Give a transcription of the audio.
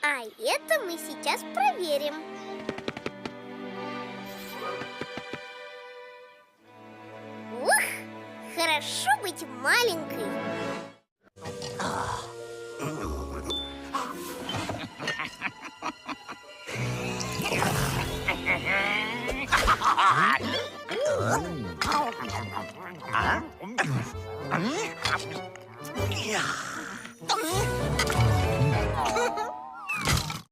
А это мы сейчас проверим. Ух, хорошо быть маленькой.